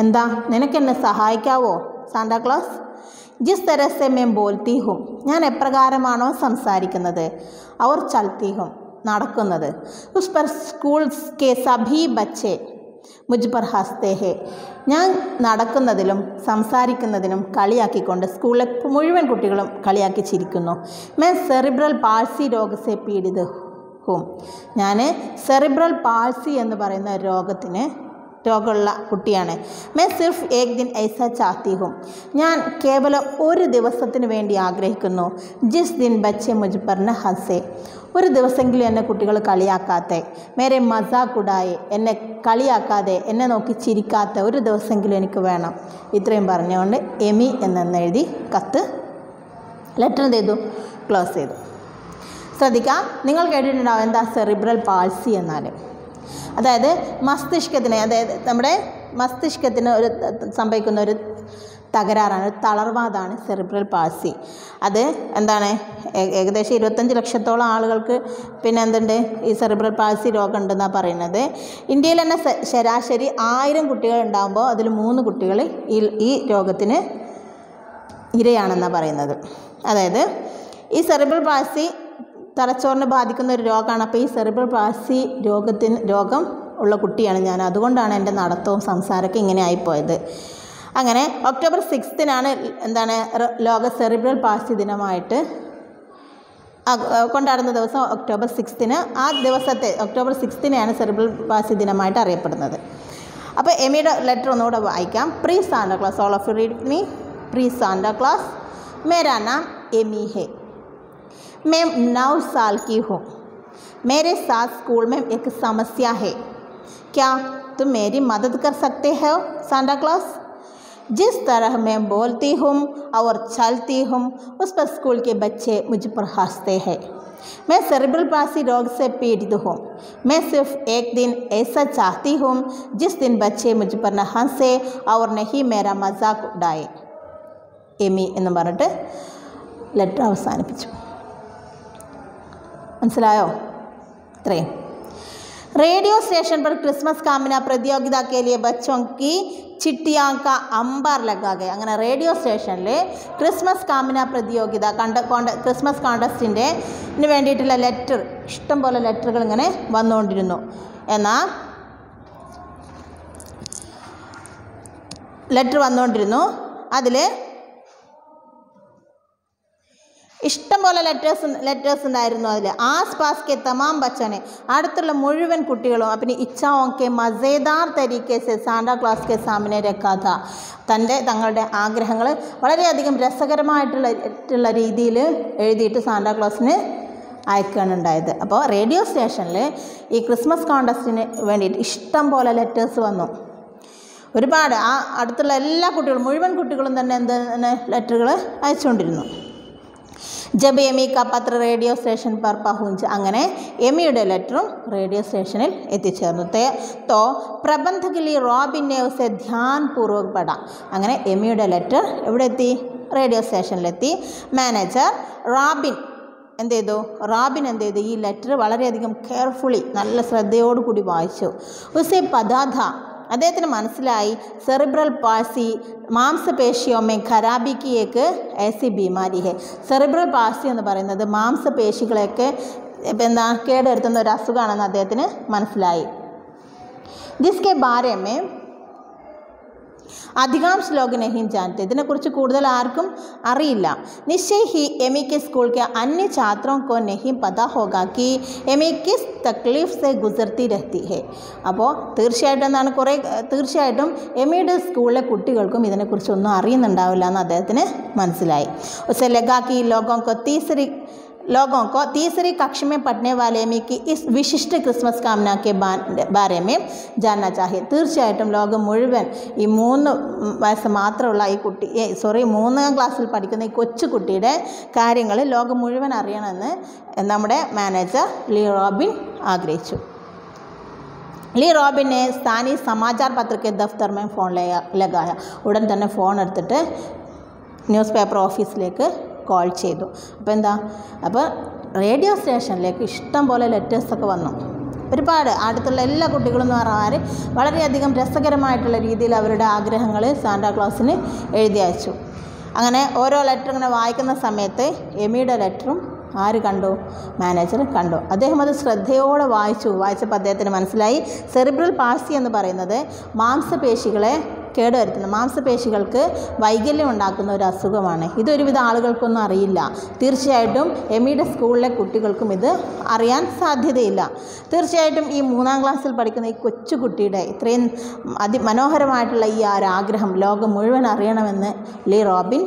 എന്താ നിനക്കെന്നെ സഹായിക്കാവോ സാന്റാ ക്ലോസ്. ജിസ് തരഹ സെ मैं बोलती हूँ ഞാൻ എപ്രകാരമാണോ സംസാരിക്കുന്നത് और चलती हूँ നടക്കുന്നത് ഉസ് पर स्कूल के सभी बच्चे मुझ पर हंसते हैं ഞാൻ നടക്കുന്നതിലും സംസാരിക്കുന്നതിനും കളിയാക്കിക്കൊണ്ട് സ്കൂളിലെ മുഴുവൻ കുട്ടികളും കളിയാക്കി ചിരിക്കുന്നു. मैं सेरिब्रल पाल्सी रोग से पीड़ित हूँ ഞാൻ സെറിബ്രൽ പാൾസി എന്ന് പറയുന്ന രോഗമുള്ള കുട്ടിയാണ്. मैं सिर्फ एक दिन ऐसा चाहती हूँ ഞാൻ കേവലം ഒരു ദിവസത്തിന് വേണ്ടി ആഗ്രഹിക്കുന്നു. जिस दिन बच्चे मुझ पर न हंसे ഒരു ദിവസമെങ്കിലും എന്നെ കുട്ടികൾ കളിയാക്കാത്തെ, മേരെ മസാക്ക് ഉഡായെ, എന്നെ കളിയാക്കാതെ എന്നെ നോക്കി ചിരിക്കാത്ത ഒരു ദിവസമെങ്കിലും എനിക്ക് വേണം. ഇത്രയും പറഞ്ഞുകൊണ്ട് എമി എന്നെഴുതി കത്ത് ലെറ്റർ എന്ത് ചെയ്തു, ക്ലോസ് ചെയ്തു. ശ്രദ്ധിക്കുക, നിങ്ങൾ കേട്ടിട്ടുണ്ടാവും എന്താ സെറിബ്രൽ പാൾസി എന്നാൽ. അതായത് മസ്തിഷ്കത്തിന്, അതായത് നമ്മുടെ മസ്തിഷ്കത്തിന് ഒരു സംഭവിക്കുന്ന ഒരു തകരാറാണ്, ഒരു തളർവാദമാണ് സെറിബ്രൽ പാൾസി. അത് എന്താണ്, ഏകദേശം 25 ലക്ഷത്തോളം ആളുകൾക്ക് പിന്നെ എന്തുണ്ട്, ഈ സെറിബ്രൽ പാൾസി രോഗം ഉണ്ടെന്നാണ് പറയുന്നത്. ഇന്ത്യയിൽ തന്നെ ശരാശരി 1000 കുട്ടികൾ ഉണ്ടാകുമ്പോൾ അതിൽ 3 കുട്ടികൾ ഈ രോഗത്തിന് ഇരയാണെന്നാണ് പറയുന്നത്. അതായത് ഈ സെറിബ്രൽ പാൾസി തലച്ചോറിനെ ബാധിക്കുന്ന ഒരു രോഗമാണ്. അപ്പോൾ ഈ സെറിബ്രൽ പാൾസി രോഗം ഉള്ള കുട്ടിയാണ് ഞാൻ. അതുകൊണ്ടാണ് എൻ്റെ നടത്തവും സംസാരമൊക്കെ ഇങ്ങനെ ആയിപ്പോയത്. അങ്ങനെ ഒക്ടോബർ 6 എന്താണ് ലോക സെറിബ്രൽ പാൾസി ദിനമായിട്ട് കൊണ്ടാടുന്ന ദിവസം ഒക്ടോബർ 6. ആ ദിവസത്തെ ഒക്ടോബർ 6 സെറിബ്രൽ പാൾസി ദിനമായിട്ട് അറിയപ്പെടുന്നത്. അപ്പോൾ എമിയുടെ ലെറ്റർ ഒന്നുകൂടെ വായിക്കാം. Pre Santa Claus, all of you read me. Pre Santa Claus, मेरा नाम एमी है, मैं 9 साल की हूँ. मेरे साथ स्कूल में एक समस्या है, क्या तुम मेरी मदद कर सकते हो सांता क्लॉस? जिस तरह मैं बोलती हूँ और चलती हूँ उस पर स्कूल के बच्चे मुझ पर हंसते हैं. मैं सेरिब्रल पाल्सी रोग से पीड़ित हूँ. मैं सिर्फ एक दिन ऐसा चाहती हूँ जिस दिन बच्चे मुझ पर न हंसे और नहीं मेरा मजाक उड़ाए. എമി എന്ന് പറഞ്ഞിട്ട് ലെറ്റർ അവസാനിപ്പിച്ചു. മനസ്സിലായോ? ഇത്രയും. रेडियो स्टेशन पर क्रिसमस कामना प्रतियोगिता के लिए बच्चों की चिट्ठियाँ का अंबार लगा गया. അങ്ങനെ റേഡിയോ സ്റ്റേഷനിൽ ക്രിസ്മസ് കാമന പ്രതിയോഗിത ക്രിസ്മസ് കോണ്ടസ്റ്റിൻ്റെ വേണ്ടിയിട്ടുള്ള ലെറ്റർ, ഇഷ്ടം പോലെ ലെറ്ററുകൾ ഇങ്ങനെ വന്നുകൊണ്ടിരുന്നു. എന്നാൽ ലെറ്റർ വന്നുകൊണ്ടിരുന്നു, അതിൽ ഇഷ്ടം പോലെ ലെറ്റേഴ്സ് ഉണ്ടായിരുന്നു. അതിൽ ആസ് പാസ് കെ തമാം ബച്ചനെ, അടുത്തുള്ള മുഴുവൻ കുട്ടികളും അപ്പിനി ഇച്ഛാओं के मज़ेदार तरीके से सांता क्लॉस के सामने रखा था. തങ്ങളുടെ ആഗ്രഹങ്ങൾ വളരെയധികം രസകരമായിട്ടുള്ള രീതിയിൽ എഴുതിയിട്ട് സാന്റാ ക്ലോസിന് അയക്കുകയാണ് ഉണ്ടായത്. അപ്പോൾ റേഡിയോ സ്റ്റേഷനിൽ ഈ ക്രിസ്മസ് കോണ്ടസ്റ്റിന് വേണ്ടിയിട്ട് ഇഷ്ടം പോലെ ലെറ്റേഴ്സ് വന്നു. ഒരുപാട് ആ അടുത്തുള്ള എല്ലാ കുട്ടികളും, മുഴുവൻ കുട്ടികളും തന്നെ എന്താണ് ലെറ്ററുകൾ അയച്ചുകൊണ്ടിരുന്നു. ജബ് എമി കാ പത്ര റേഡിയോ സ്റ്റേഷൻ പർ പഹുഞ്ച്, അങ്ങനെ എമിയുടെ ലെറ്ററും റേഡിയോ സ്റ്റേഷനിൽ എത്തിച്ചേർന്നു. തോ പ്രബന്ധകലി റോബിനെ ഉസെ ധ്യാൻപൂർവ്വക് പഠാം. അങ്ങനെ എമിയുടെ ലെറ്റർ എവിടെ എത്തി? റേഡിയോ സ്റ്റേഷനിലെത്തി. മാനേജർ റോബിൻ എന്ത് ചെയ്തു? ഈ ലെറ്റർ വളരെയധികം കെയർഫുള്ളി, നല്ല ശ്രദ്ധയോടുകൂടി വായിച്ചു. ഉസെ പദാധ, അദ്ദേഹത്തിന് മനസ്സിലായി സെറിബ്രൽ പാൾസി മാംസപേശിയോമേ ഖരാബിക്ക് ഏക്ക് ऐसी बीमारी है. സെറിബ്രൽ പാൾസി എന്ന് പറയുന്നത് മാംസപേശികളെയൊക്കെ കേടുവരുത്തുന്ന ഒരു അസുഖമാണെന്ന് അദ്ദേഹത്തിന് മനസ്സിലായി. ജിസ്കെ ബാരെ മേ अधिकांश लोग नहीं जानते, ഇതിനെക്കുറിച്ച് കൂടുതൽ ആർക്കും അറിയില്ല. निश्चय ही एमी के स्कूल के अन्य छात्रों को नहीं पता होगा कि एमी किस तकलीफ से गुजरती रहती है. അപ്പോൾ തീർച്ചയായിട്ടും എമിയുടെ സ്കൂളിലെ കുട്ടികൾക്കും ഇതിനെക്കുറിച്ചൊന്നും അറിയുന്നുണ്ടാവില്ല എന്ന് അദ്ദേഹത്തിന് മനസ്സിലായി. उसे लगा कि लोगों को तीसरी कक्षा में पढ़ने वाले एमी की इस विशिष्ट क्रिसमस कामना के बारे में जानना चाहिए. തീർച്ചയായിട്ടും ലോകം മുഴുവൻ ഈ 3 വയസ്സ് മാത്രമുള്ള ഈ കുട്ടി 3ാം ക്ലാസ്സിൽ പഠിക്കുന്ന ഈ കൊച്ചുകുട്ടിയുടെ കാര്യങ്ങൾ ലോകം മുഴുവൻ അറിയണമെന്ന് നമ്മുടെ മാനേജർ ലീ റോബിൻ ആഗ്രഹിച്ചു. ലീ റോബിനെ സ്ഥാനീയ സമാചാർ പത്രക്കെ ദഫ്തർ में ഫോൺ ലഗായ. ഉടൻ തന്നെ ഫോൺ എടുത്തിട്ട് ന്യൂസ് പേപ്പർ ഓഫീസിലേക്ക് കോൾ ചെയ്തു. അപ്പോൾ റേഡിയോ സ്റ്റേഷനിലേക്ക് ഇഷ്ടം പോലെ ലെറ്റേഴ്സൊക്കെ വന്നു. ഒരുപാട് അടുത്തുള്ള എല്ലാ കുട്ടികളും എന്ന് പറഞ്ഞാൽ വളരെയധികം രസകരമായിട്ടുള്ള രീതിയിൽ അവരുടെ ആഗ്രഹങ്ങൾ സാന്റാ ക്ലോസിന് എഴുതി അയച്ചു. അങ്ങനെ ഓരോ ലെറ്റർ ഇങ്ങനെ വായിക്കുന്ന സമയത്ത് എമിയുടെ ലെറ്ററും ആര് കണ്ടു? മാനേജർ കണ്ടു. അദ്ദേഹം അത് ശ്രദ്ധയോടെ വായിച്ചപ്പോൾ അദ്ദേഹത്തിന് മനസ്സിലായി സെറിബ്രൽ പാൾസി എന്ന് പറയുന്നത് മാംസപേശികളെ കേടുവരുത്തുന്ന, മാംസപേശികൾക്ക് വൈകല്യം ഉണ്ടാക്കുന്ന ഒരു അസുഖമാണ്. ഇതൊരുവിധ ആളുകൾക്കൊന്നും അറിയില്ല. തീർച്ചയായിട്ടും എമിയുടെ സ്കൂളിലെ കുട്ടികൾക്കും ഇത് അറിയാൻ സാധ്യതയില്ല. തീർച്ചയായിട്ടും ഈ 3ാം ക്ലാസ്സിൽ പഠിക്കുന്ന ഈ കൊച്ചുകുട്ടിയുടെ ഇത്രയും അതിമനോഹരമായിട്ടുള്ള ഈ ഒരു ആഗ്രഹം ലോകം മുഴുവൻ അറിയണമെന്ന് ലീ റോബിൻ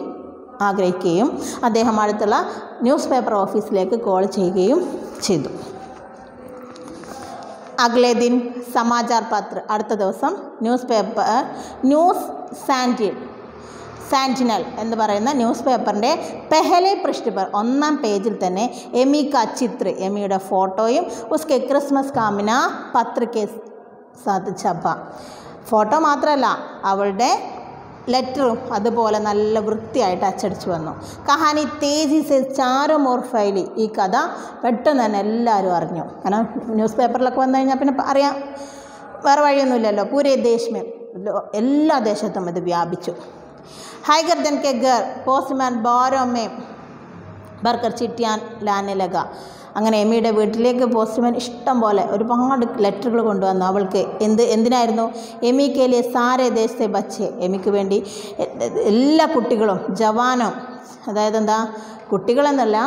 ആഗ്രഹിക്കുകയും അദ്ദേഹം അടുത്തുള്ള ന്യൂസ് പേപ്പർ ഓഫീസിലേക്ക് കോൾ ചെയ്യുകയും ചെയ്തു. അഗ്ലേ ദിൻ സമാചാർ പത്ര, അടുത്ത ദിവസം ന്യൂസ് സാൻറ്റിനൽ എന്ന് പറയുന്ന ന്യൂസ് പേപ്പറിൻ്റെ പെഹലെ പൃഷ്ഠ पर ഒന്നാം പേജിൽ തന്നെ എമി കാ ചിത്ര, എമിയുടെ ഫോട്ടോയും ഉസ്കെ ക്രിസ്മസ് കാമിന പത്ര കെ സാത്ത് ഛപ്പ. ഫോട്ടോ മാത്രമല്ല, അവളുടെ ലെറ്ററും അതുപോലെ നല്ല വൃത്തിയായിട്ട് അച്ചടിച്ചു വന്നു. കഹാനി തേജി സെ ചാരും ഓർ ഫൈലി, ഈ കഥ പെട്ടെന്ന് തന്നെ എല്ലാവരും അറിഞ്ഞു. കാരണം ന്യൂസ് പേപ്പറിലൊക്കെ വന്നു കഴിഞ്ഞാൽ പിന്നെ അറിയാം, വേറെ വഴിയൊന്നുമില്ലല്ലോ. പൂരെ ദേശമേ, എല്ലാ ദേശത്തും ഇത് വ്യാപിച്ചു. ഹൈഗർദൻ കെ ഗർ പോസ്റ്റ്മാൻ ബാരോമേ ബർക്കർ ചിട്ടിയാൻ ലാനെ ലഗ. അങ്ങനെ എമിയുടെ വീട്ടിലേക്ക് പോസ്റ്റ്മാൻ ഇഷ്ടം പോലെ ഒരുപാട് ലെറ്ററുകൾ കൊണ്ടുവന്നു. അവൾക്ക് എന്തിനായിരുന്നു? എമി കേലിയെ സാരേ ദേശത്തെ ബച്ചെ, എമിക്ക് വേണ്ടി എല്ലാ കുട്ടികളും ജവാനും, അതായത് എന്താ, കുട്ടികളെന്നല്ല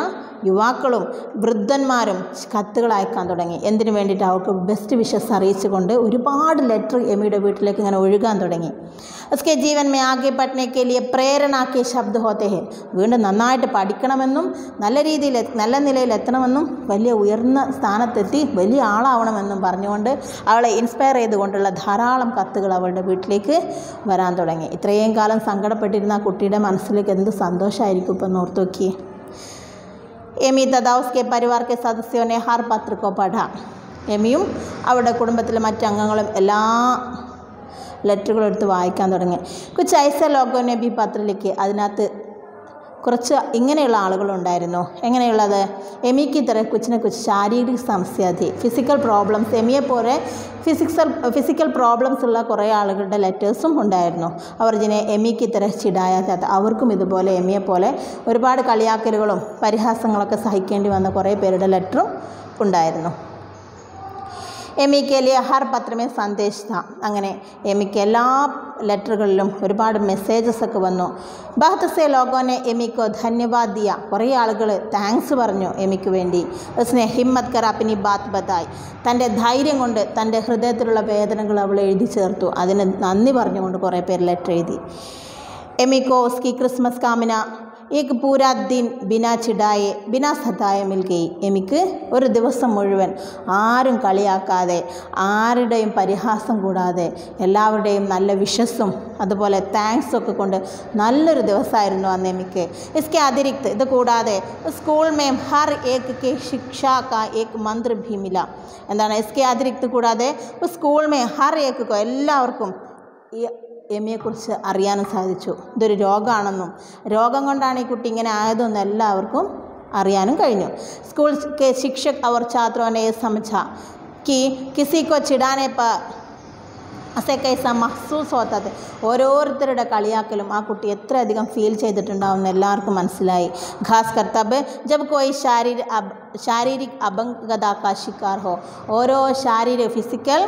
യുവാക്കളും വൃദ്ധന്മാരും കത്തുകൾ അയക്കാൻ തുടങ്ങി. എന്തിനു വേണ്ടിയിട്ട്? അവർക്ക് ബെസ്റ്റ് വിഷസ് അറിയിച്ചുകൊണ്ട് ഒരുപാട് ലെറ്റർ എമിയുടെ വീട്ടിലേക്ക് ഇങ്ങനെ ഒഴുകാൻ തുടങ്ങി. ഉസ്കെ ജീവൻ മേ ആകെ പഠനെ കെ ലിയെ പ്രേരണ കെ ശബ്ദ ഹോത്തെ ഹെ, വീണ്ടും നന്നായിട്ട് പഠിക്കണമെന്നും നല്ല രീതിയിൽ നല്ല നിലയിൽ എത്തണമെന്നും വലിയ ഉയർന്ന സ്ഥാനത്തെത്തി വലിയ ആളാവണമെന്നും പറഞ്ഞുകൊണ്ട് അവളെ ഇൻസ്പയർ ചെയ്തുകൊണ്ടുള്ള ധാരാളം കത്തുകൾ അവളുടെ വീട്ടിലേക്ക് വരാൻ തുടങ്ങി. ഇത്രയും കാലം സങ്കടപ്പെട്ടിരുന്ന ആ കുട്ടിയുടെ മനസ്സിലേക്ക് എന്ത് സന്തോഷമായിരിക്കും ഇപ്പം ഓർത്ത് നോക്കിയേ. എമി തഥാ ഉസ്കെ പരിവാർ കെ സദസ്യോനെ ഹർ പത്ര കോ പഠ, എമിയും അവരുടെ കുടുംബത്തിലെ മറ്റംഗങ്ങളും എല്ലാ ലെറ്ററുകളും എടുത്ത് വായിക്കാൻ തുടങ്ങി. കുച്ച് ഐസ ലോഗോനെ ബി പത്രയിലേക്ക്, അതിനകത്ത് കുറച്ച് ഇങ്ങനെയുള്ള ആളുകളുണ്ടായിരുന്നു. എങ്ങനെയുള്ളത്? എമിക്ക് തര കുച്ചിനെ കുച്ച് ശാരീരിക സമസ്യ തി, ഫിസിക്കൽ പ്രോബ്ലംസ്, എമിയെ പോലെ ഫിസിക്കൽ പ്രോബ്ലംസ് ഉള്ള കുറേ ആളുകളുടെ ലെറ്റേഴ്സും ഉണ്ടായിരുന്നു. അവർ ജിനെ എമിക്ക് തര ചിടായാത്ത, അവർക്കും ഇതുപോലെ എമിയെ പോലെ ഒരുപാട് കളിയാക്കലുകളും പരിഹാസങ്ങളൊക്കെ സഹിക്കേണ്ടി വന്ന കുറേ പേരുടെ ലെറ്ററും ഉണ്ടായിരുന്നു. എമിക്ക് ലിയ ഹർ പത്രമേ സന്ദേശ ഥാ, അങ്ങനെ എമിക്ക് എല്ലാ ലെറ്ററുകളിലും ഒരുപാട് മെസ്സേജസ് ഒക്കെ വന്നു. ബഹത് സെ ലോഗോനെ എമിക്കോ ധന്യവാദ് ദിയ, കുറേ ആളുകൾ താങ്ക്സ് പറഞ്ഞു എമിക്ക് വേണ്ടി. ഉസ്നെ ഹിമ്മത് കർ അപ്നി ബാത് ബതായി, തൻ്റെ ധൈര്യം കൊണ്ട് തൻ്റെ ഹൃദയത്തിലുള്ള വേദനകൾ അവൾ എഴുതി ചേർത്തു. അതിന് നന്ദി പറഞ്ഞുകൊണ്ട് കുറേ പേര് ലെറ്റർ എഴുതി. എമിക്കോ ഉസ്കി ക്രിസ്മസ് കാമിന एक पूरा दिन बिना चिड़ाए बिना सताए मिल गई, എമിക്ക് ഒരു ദിവസം മുഴുവൻ ആരും കളിയാക്കാതെ ആരുടെയും പരിഹാസം കൂടാതെ എല്ലാവരുടെയും നല്ല വിഷസ്സും അതുപോലെ താങ്ക്സും ഒക്കെ കൊണ്ട് നല്ലൊരു ദിവസമായിരുന്നു അന്ന് എമിക്ക്. इसके अतिरिक्त, ഇത് കൂടാതെ സ്കൂൾ में हर एक के शिक्षा का एक मंत्र भी मिला. എന്താണ് इसके अतिरिक्त കൂടാതെ സ്കൂൾ में हर एक को, എല്ലാവർക്കും ഈ എമിയെക്കുറിച്ച് അറിയാനും സാധിച്ചു. ഇതൊരു രോഗമാണെന്നും രോഗം കൊണ്ടാണ് ഈ കുട്ടി ഇങ്ങനെ ആയതെന്നും എല്ലാവർക്കും അറിയാനും കഴിഞ്ഞു. സ്കൂൾ കെ ശിക്ഷക് അവർ ഛാത്രോനെ സമझ कि किसी को चिढ़ाने पर അസേ കൈസ മഹ്സൂസ് ഹോത്തത്, ഓരോരുത്തരുടെ കളിയാക്കലും ആ കുട്ടി എത്രയധികം ഫീൽ ചെയ്തിട്ടുണ്ടാവുമെന്ന് എല്ലാവർക്കും മനസ്സിലായി. ഖാസ് കർ തബ് ജബ് കോയി ശാരീരിക് അപംഗത കാ ശിക്കാർ ഹോ, ഓരോ ഫിസിക്കൽ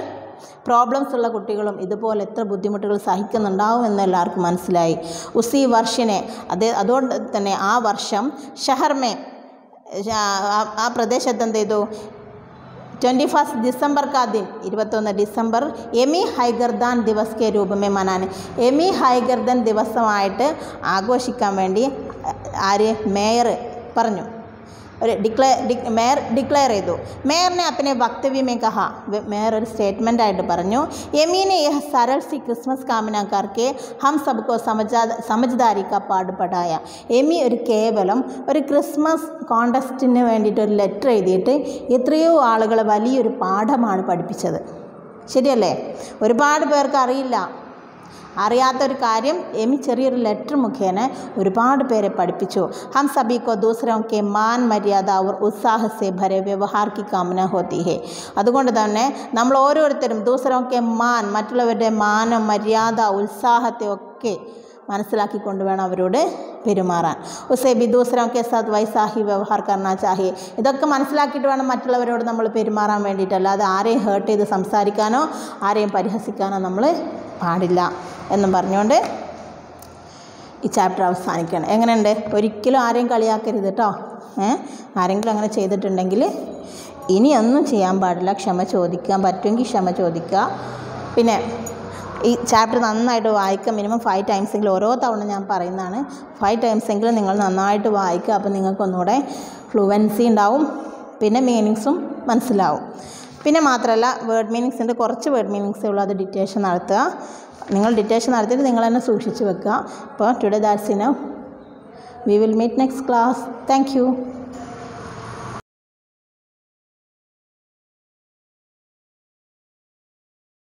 പ്രോബ്ലംസ് ഉള്ള കുട്ടികളും ഇതുപോലെ എത്ര ബുദ്ധിമുട്ടുകൾ സഹിക്കുന്നുണ്ടാവുമെന്ന് എല്ലാവർക്കും മനസ്സിലായി. ഉസി വർഷിനെ, അതുകൊണ്ട് തന്നെ ആ വർഷം ഷഹർമേ, ആ പ്രദേശത്ത് എന്ത് ചെയ്തു, 21 दिसंबर का दिन, 21 ഡിസംബർ എമി ഹൈഗർദാൻ ദിവസ് കെ രൂപമേ മനാനെ, എമി ഹൈഗർദൻ ദിവസമായിട്ട് ആഘോഷിക്കാൻ വേണ്ടി ആര് മേയർ പറഞ്ഞു, ഒരു മേയർ ഡിക്ലെയർ ചെയ്തു. മേയറിനെ അപ്പനെ വക്തവ്യമേ കഹ, മേയർ ഒരു സ്റ്റേറ്റ്മെൻ്റ് ആയിട്ട് പറഞ്ഞു, എമീനെ യഹ് सरल सी क्रिसमस कामना करके हम सबको समझदारी का पाठ पढ़ाया. എമി കേവലം ഒരു ക്രിസ്മസ് കോൺടെസ്റ്റിന് വേണ്ടിയിട്ട് ഒരു ലെറ്റർ എഴുതിയിട്ട് എത്രയോ ആളുകളെ വലിയൊരു പാഠമാണ് പഠിപ്പിച്ചത്. ശരിയല്ലേ? ഒരുപാട് പേർക്ക് അറിയാത്തൊരു കാര്യം എമി ചെറിയൊരു ലെറ്റർ മുഖേന ഒരുപാട് പേരെ പഠിപ്പിച്ചു. ഹം സഭി കോ ദൂസരോं के मान मर्यादा और उत्साह से भरे व्यवहार की कामना होती है. അതുകൊണ്ട് തന്നെ നമ്മൾ ഓരോരുത്തരും ദൂസരോं के मान, മറ്റുള്ളവരുടെ മാനം, മര്യാദ, ഉത്സാഹത്തെ ഒക്കെ മനസ്സിലാക്കിക്കൊണ്ട് വേണം അവരോട് പെരുമാറാൻ. ഉസേ ബി ദൂസരോं के साथ वैसा ही व्यवहार करना चाहिए. ഇതൊക്കെ മനസ്സിലാക്കിയിട്ട് വേണം മറ്റുള്ളവരോട് നമ്മൾ പെരുമാറാൻ വേണ്ടിയിട്ട്. അല്ലാതെ ആരെയും ഹേർട്ട് ചെയ്ത് സംസാരിക്കാനോ ആരെയും പരിഹസിക്കാനോ നമ്മൾ പാടില്ല എന്നും പറഞ്ഞുകൊണ്ട് ഈ ചാപ്റ്റർ അവസാനിക്കുകയാണ്. എങ്ങനെയുണ്ട്? ഒരിക്കലും ആരെയും കളിയാക്കരുത് കേട്ടോ. ആരെങ്കിലും അങ്ങനെ ചെയ്തിട്ടുണ്ടെങ്കിൽ ഇനിയൊന്നും ചെയ്യാൻ പാടില്ല. ക്ഷമ ചോദിക്കാൻ പറ്റുമെങ്കിൽ ക്ഷമ ചോദിക്കുക. പിന്നെ ഈ ചാപ്റ്റർ നന്നായിട്ട് വായിക്കുക. മിനിമം 5 ടൈംസെങ്കിലും, ഓരോ തവണ ഞാൻ പറയുന്നതാണ്, 5 ടൈംസെങ്കിലും നിങ്ങൾ നന്നായിട്ട് വായിക്കുക. അപ്പോൾ നിങ്ങൾക്കൊന്നുകൂടെ ഫ്ലുവൻസി ഉണ്ടാവും, പിന്നെ മീനിങ്സും മനസ്സിലാവും. പിന്നെ മാത്രമല്ല വേർഡ് മീനിങ്സിൻ്റെ കുറച്ച് വേർഡ് മീനിങ്സേ ഉള്ളൂ, അത് ഡിറ്റേഷൻ നടത്തുക. നിങ്ങൾ ഡിറ്റേഷൻ നടത്തിയിട്ട് നിങ്ങൾ തന്നെ സൂക്ഷിച്ച് വെക്കുക. അപ്പോൾ today that's enough. We will meet next class. Thank U.